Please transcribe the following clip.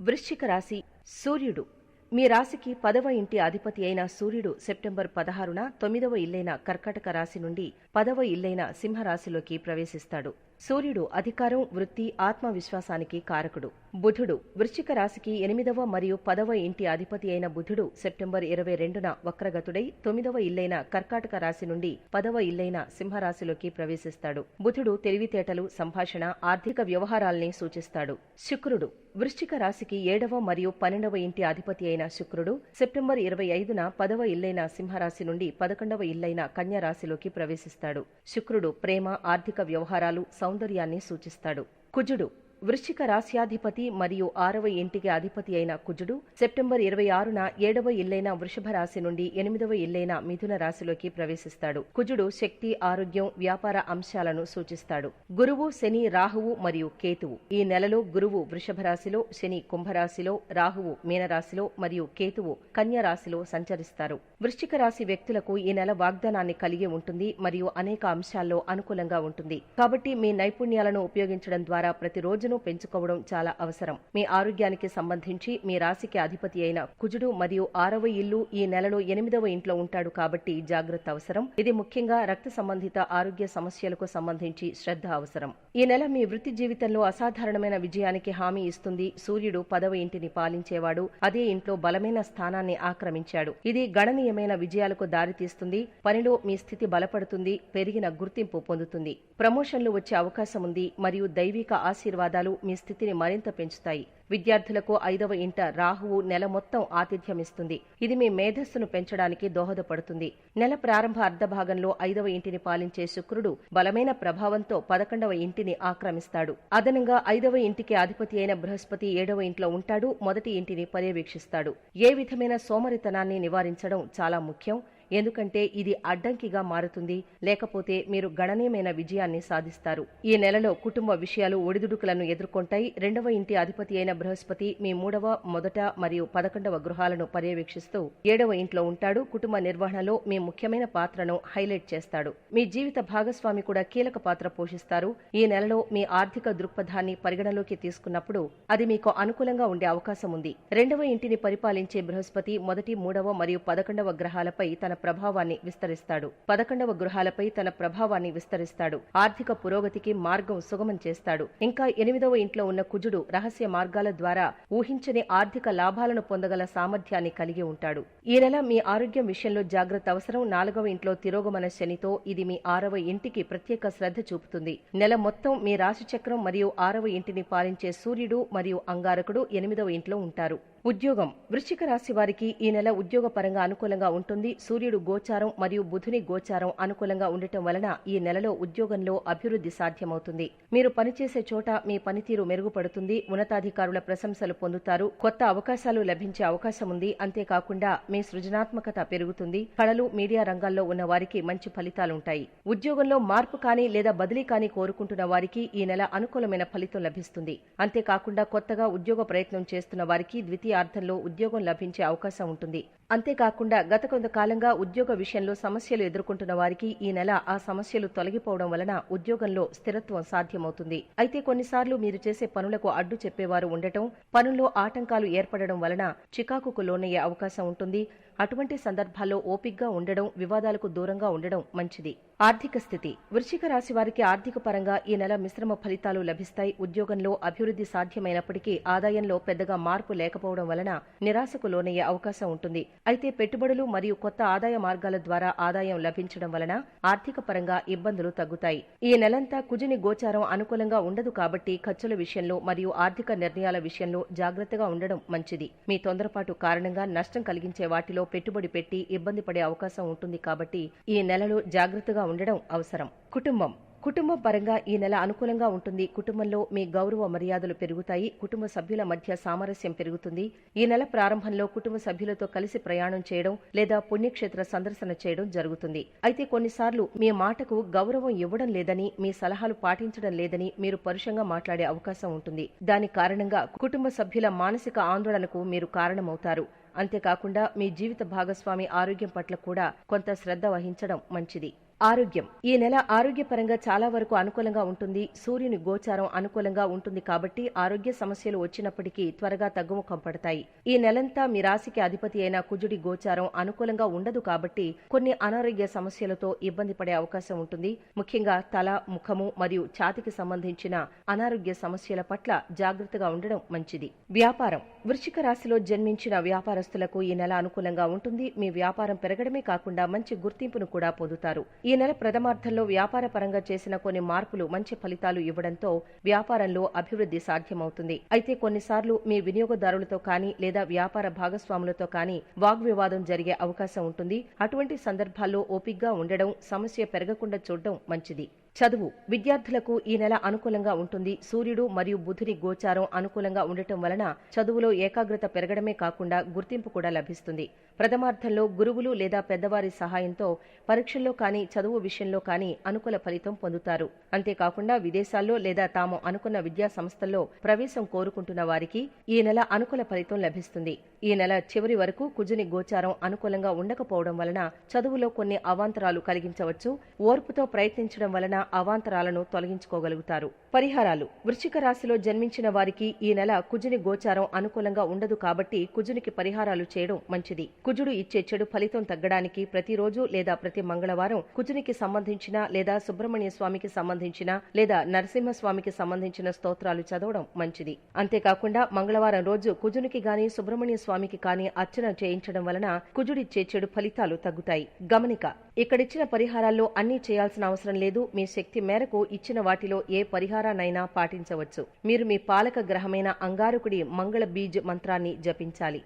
వృశ్చిక రాశి. సూర్యుడు మీ రాశికి 10వ ఇంటి అధిపతి అయిన సూర్యుడు సెప్టెంబర్ 16న 9వ ఇల్లైన కర్కాటక రాశి నుండి 10వ ఇల్లైన సింహరాశిలోకి ప్రవేశిస్తాడు. సూర్యుడు అధికారం, వృత్తి, ఆత్మవిశ్వాసానికి కారకుడు. బుధుడు వృశ్చిక రాశికి 8వ మరియు 10వ ఇంటి అధిపతి అయిన బుధుడు సెప్టెంబర్ 22న వక్రగతుడై 9వ ఇల్లైన కర్కాటక రాశి నుండి 10వ ఇల్లైన సింహరాశిలోకి ప్రవేశిస్తాడు. బుధుడు తెలివితేటలు, సంభాషణ, ఆర్థిక వ్యవహారాల్ని సూచిస్తాడు. శుక్రుడు వృశ్చిక రాశికి 7వ మరియు 12వ ఇంటి అధిపతి అయిన శుక్రుడు సెప్టెంబర్ 25న 10వ ఇల్లైన సింహరాశి నుండి 11వ ఇల్లైన కన్య రాశిలోకి ప్రవేశిస్తాడు. శుక్రుడు ప్రేమ, ఆర్థిక వ్యవహారాలు, సౌందర్యాన్ని సూచిస్తాడు. కుజుడు వృశ్చిక రాశ్యాధిపతి మరియు 6వ ఇంటికి అధిపతి అయిన కుజుడు సెప్టెంబర్ 26న 7వ ఇల్లైన వృషభ రాశి నుండి 8వ ఇల్లైన మిథున రాశిలోకి ప్రవేశిస్తాడు. కుజుడు శక్తి, ఆరోగ్యం, వ్యాపార అంశాలను సూచిస్తాడు. గురువు, శని, రాహువు మరియు కేతువు. ఈ నెలలో గురువు వృషభ రాశిలో, శని కుంభరాశిలో, రాహువు మీనరాశిలో మరియు కేతువు కన్య రాశిలో సంచరిస్తారు. వృశ్చిక రాశి వ్యక్తులకు ఈ నెల వాగ్దానాన్ని కలిగి ఉంటుంది మరియు అనేక అంశాల్లో అనుకూలంగా ఉంటుంది. కాబట్టి మీ నైపుణ్యాలను ఉపయోగించడం ద్వారా ప్రతిరోజు పెంచుకోవడం చాలా అవసరం. మీ ఆరోగ్యానికి సంబంధించి మీ రాశికి అధిపతి అయిన కుజుడు మరియు 6వ ఇల్లు ఈ నెలలో 8వ ఇంట్లో ఉంటాడు కాబట్టి జాగ్రత్త అవసరం. ఇది ముఖ్యంగా రక్త సంబంధిత ఆరోగ్య సమస్యలకు సంబంధించి శ్రద్ధ అవసరం. ఈ నెల మీ వృత్తి జీవితంలో అసాధారణమైన విజయానికి హామీ ఇస్తుంది. సూర్యుడు 10వ ఇంటిని పాలించేవాడు. అదే ఇంట్లో బలమైన స్థానాన్ని ఆక్రమించాడు. ఇది గణనీయమైన విజయాలకు దారితీస్తుంది. పనిలో మీ స్థితి బలపడుతుంది, పెరిగిన గుర్తింపు పొందుతుంది. ప్రమోషన్లు వచ్చే అవకాశం ఉంది మరియు దైవిక ఆశీర్వాదాలు మీ స్థితిని మరింత పెంచుతాయి. విద్యార్థులకు 5వ ఇంట రాహువు నెల మొత్తం ఆతిథ్యమిస్తుంది. ఇది మీ మేధస్సును పెంచడానికి దోహదపడుతుంది. నెల ప్రారంభ అర్ధభాగంలో 5వ ఇంటిని పాలించే శుక్రుడు బలమైన ప్రభావంతో 11వ ఇంటిని ఆక్రమిస్తాడు. అదనంగా 5వ ఇంటికి అధిపతి అయిన బృహస్పతి 7వ ఇంట్లో ఉంటాడు. మొదటి ఇంటిని పర్యవేక్షిస్తాడు. ఏ విధమైన సోమరితనాన్ని నివారించడం చాలా ముఖ్యం, ఎందుకంటే ఇది అడ్డంకిగా మారుతుంది. లేకపోతే మీరు గణనీయమైన విజయాన్ని సాధిస్తారు. ఈ నెలలో కుటుంబ విషయాలు ఒడిదుడుకులను ఎదుర్కొంటాయి. 2వ ఇంటి అధిపతి అయిన బృహస్పతి మీ 3వ, మొదట మరియు 11వ గృహాలను పర్యవేక్షిస్తూ 7వ ఇంట్లో ఉంటాడు. కుటుంబ నిర్వహణలో మీ ముఖ్యమైన పాత్రను హైలైట్ చేస్తాడు. మీ జీవిత భాగస్వామి కూడా కీలక పాత్ర పోషిస్తారు. ఈ నెలలో మీ ఆర్థిక దృక్పథాన్ని పరిగణలోకి తీసుకున్నప్పుడు అది మీకు అనుకూలంగా ఉండే అవకాశం ఉంది. 2వ ఇంటిని పరిపాలించే బృహస్పతి మొదటి, 3వ మరియు 11వ గ్రహాలపై తన ప్రభావాన్ని విస్తరిస్తాడు. 11వ గృహాలపై తన ప్రభావాన్ని విస్తరిస్తాడు. ఆర్థిక పురోగతికి మార్గం సుగమం చేస్తాడు. ఇంకా 8వ ఇంట్లో ఉన్న కుజుడు రహస్య మార్గాల ద్వారా ఊహించని ఆర్థిక లాభాలను పొందగల సామర్థ్యాన్ని కలిగి ఉంటాడు. ఈ నెల మీ ఆరోగ్యం విషయంలో జాగ్రత్త అవసరం. 4వ ఇంట్లో తిరోగమన శనితో ఇది మీ 6వ ఇంటికి ప్రత్యేక శ్రద్ధ చూపుతుంది. నెల మొత్తం మీ రాశి చక్రం మరియు 6వ ఇంటిని పాలించే సూర్యుడు మరియు అంగారకుడు 8వ ఇంట్లో ఉంటారు. ఉద్యోగం వృశ్చిక రాశి వారికి ఈ నెల ఉద్యోగపరంగా అనుకూలంగా ఉంటుంది. సూర్యుడు గోచారం మరియు బుధుని గోచారం అనుకూలంగా ఉండటం వలన ఈ నెలలో ఉద్యోగంలో అభివృద్ధి సాధ్యమవుతుంది. మీరు పనిచేసే చోట మీ పనితీరు మెరుగుపడుతుంది. ఉన్నతాధికారుల ప్రశంసలు పొందుతారు. కొత్త అవకాశాలు లభించే అవకాశం ఉంది. అంతేకాకుండా మీ సృజనాత్మకత పెరుగుతుంది. కళలు, మీడియా రంగాల్లో ఉన్న వారికి మంచి ఫలితాలుంటాయి. ఉద్యోగంలో మార్పు కానీ లేదా బదిలీ కానీ కోరుకుంటున్న వారికి ఈ నెల అనుకూలమైన ఫలితం లభిస్తుంది. అంతేకాకుండా కొత్తగా ఉద్యోగ ప్రయత్నం చేస్తున్న వారికి ద్వితీయార్థంలో ఉద్యోగం లభించే అవకాశం ఉంటుంది. అంతేకాకుండా గత కొంతకాలంగా ఉద్యోగ విషయంలో సమస్యలు ఎదుర్కొంటున్న వారికి ఈ నెల ఆ సమస్యలు తొలగిపోవడం వలన ఉద్యోగంలో స్థిరత్వం సాధ్యమవుతుంది. అయితే కొన్నిసార్లు మీరు చేసే పనులకు అడ్డు చెప్పేవారు ఉండటం, పనుల్లో ఆటంకాలు ఏర్పడడం వలన చికాకుకు లోనయ్యే అవకాశం ఉంటుంది. అటువంటి సందర్భాల్లో ఓపిగ్గా ఉండడం, వివాదాలకు దూరంగా ఉండడం మంచిది. ఆర్థిక స్థితి వృశ్చిక రాశి వారికి ఆర్థిక పరంగా ఈ నెల మిశ్రమ ఫలితాలు లభిస్తాయి. ఉద్యోగంలో అభివృద్ధి సాధ్యమైనప్పటికీ ఆదాయంలో పెద్దగా మార్పు లేకపోవడం వలన నిరాశకు లోనయ్యే అవకాశం ఉంటుంది. అయితే పెట్టుబడులు మరియు కొత్త ఆదాయ మార్గాల ద్వారా ఆదాయం లభించడం వలన ఆర్థిక పరంగా ఇబ్బందులు తగ్గుతాయి. ఈ నెలంతా కుజుని గోచారం అనుకూలంగా ఉండదు కాబట్టి ఖర్చుల విషయంలో మరియు ఆర్థిక నిర్ణయాల విషయంలో జాగ్రత్తగా ఉండడం మంచిది. మీ తొందరపాటు కారణంగా నష్టం కలిగించే వాటిలో పెట్టుబడి పెట్టి ఇబ్బంది పడే అవకాశం ఉంటుంది కాబట్టి ఈ నెలలో జాగ్రత్తగా ఉండడం అవసరం. కుటుంబం పరంగా ఈ నెల అనుకూలంగా ఉంటుంది. కుటుంబంలో మీ గౌరవ మర్యాదలు పెరుగుతాయి. కుటుంబ సభ్యుల మధ్య సామరస్యం పెరుగుతుంది. ఈ నెల ప్రారంభంలో కుటుంబ సభ్యులతో కలిసి ప్రయాణం చేయడం లేదా పుణ్యక్షేత్ర సందర్శన చేయడం జరుగుతుంది. అయితే కొన్నిసార్లు మీ మాటకు గౌరవం ఇవ్వడం లేదని, మీ సలహాలు పాటించడం లేదని మీరు పరుషంగా మాట్లాడే అవకాశం ఉంటుంది. దాని కారణంగా కుటుంబ సభ్యుల మానసిక ఆందోళనకు మీరు కారణమవుతారు. అంతేకాకుండా మీ జీవిత భాగస్వామి ఆరోగ్యం పట్ల కూడా కొంత శ్రద్ధ వహించడం మంచిది. ఆరోగ్యం. ఈ నెల ఆరోగ్యపరంగా చాలా వరకు అనుకూలంగా ఉంటుంది. సూర్యుని గోచారం అనుకూలంగా ఉంటుంది కాబట్టి ఆరోగ్య సమస్యలు వచ్చినప్పటికీ త్వరగా తగ్గుముఖం పడతాయి. ఈ నెలంతా మీ రాశికి అధిపతి అయిన కుజుడి గోచారం అనుకూలంగా ఉండదు కాబట్టి కొన్ని అనారోగ్య సమస్యలతో ఇబ్బంది పడే అవకాశం ఉంటుంది. ముఖ్యంగా తల, ముఖము మరియు ఛాతికి సంబంధించిన అనారోగ్య సమస్యల పట్ల జాగ్రత్తగా ఉండడం మంచిది. వ్యాపారం. వృశ్చిక రాశిలో జన్మించిన వ్యాపారస్తులకు ఈ నెల అనుకూలంగా ఉంటుంది. మీ వ్యాపారం పెరగడమే కాకుండా మంచి గుర్తింపును కూడా పొందుతారు. ఈ నెల ప్రథమార్థంలో వ్యాపార పరంగా చేసిన కొన్ని మార్పులు మంచి ఫలితాలు ఇవ్వడంతో వ్యాపారంలో అభివృద్ధి సాధ్యమవుతుంది. అయితే కొన్నిసార్లు మీ వినియోగదారులతో కానీ లేదా వ్యాపార భాగస్వాములతో కానీ వాగ్వివాదం జరిగే అవకాశం ఉంటుంది. అటువంటి సందర్భాల్లో ఓపిగ్గా ఉండడం, సమస్య పెరగకుండా చూడడం మంచిది. చదువు. విద్యార్థులకు ఈ నెల అనుకూలంగా ఉంటుంది. సూర్యుడు మరియు బుధుని గోచారం అనుకూలంగా ఉండటం వలన చదువులో ఏకాగ్రత పెరగడమే కాకుండా గుర్తింపు కూడా లభిస్తుంది. ప్రథమార్థంలో గురువులు లేదా పెద్దవారి సహాయంతో పరీక్షల్లో కానీ చదువు విషయంలో కానీ అనుకూల ఫలితం పొందుతారు. అంతేకాకుండా విదేశాల్లో లేదా తాము అనుకున్న విద్యా సంస్థల్లో ప్రవేశం కోరుకుంటున్న వారికి ఈ నెల అనుకూల ఫలితం లభిస్తుంది. ఈ నెల చివరి వరకు కుజుని గోచారం అనుకూలంగా ఉండకపోవడం వలన చదువులో కొన్ని అవాంతరాలు కలిగించవచ్చు. ఓర్పుతో ప్రయత్నించడం వలన అవాంతరాలను తొలగించుకోగలుగుతారు. పరిహారాలు. వృశ్చిక రాశిలో జన్మించిన వారికి ఈ నెల కుజుని గోచారం అనుకూలంగా ఉండదు కాబట్టి కుజునికి పరిహారాలు చేయడం మంచిది. కుజుడు ఇచ్చే చెడు ఫలితం తగ్గడానికి ప్రతిరోజు లేదా ప్రతి మంగళవారం కుజునికి సంబంధించిన లేదా సుబ్రహ్మణ్య స్వామికి సంబంధించిన లేదా నరసింహస్వామికి సంబంధించిన స్తోత్రాలు చదవడం మంచిది. అంతేకాకుండా మంగళవారం రోజు కుజునికి గాని సుబ్రహ్మణ్య స్వామికి కానీ అర్చన చేయించడం వలన కుజుడిచ్చే చెడు ఫలితాలు తగ్గుతాయి. గమనిక. ఇక్కడిచ్చిన పరిహారాల్లో అన్నీ చేయాల్సిన అవసరం లేదు. మీ శక్తి మేరకు ఇచ్చిన వాటిలో ఏ పరిహారాన్నైనా పాటించవచ్చు. మీరు మీ పాలక గ్రహమైన అంగారకుడి మంగళ బీజ్ మంత్రాన్ని జపించాలి.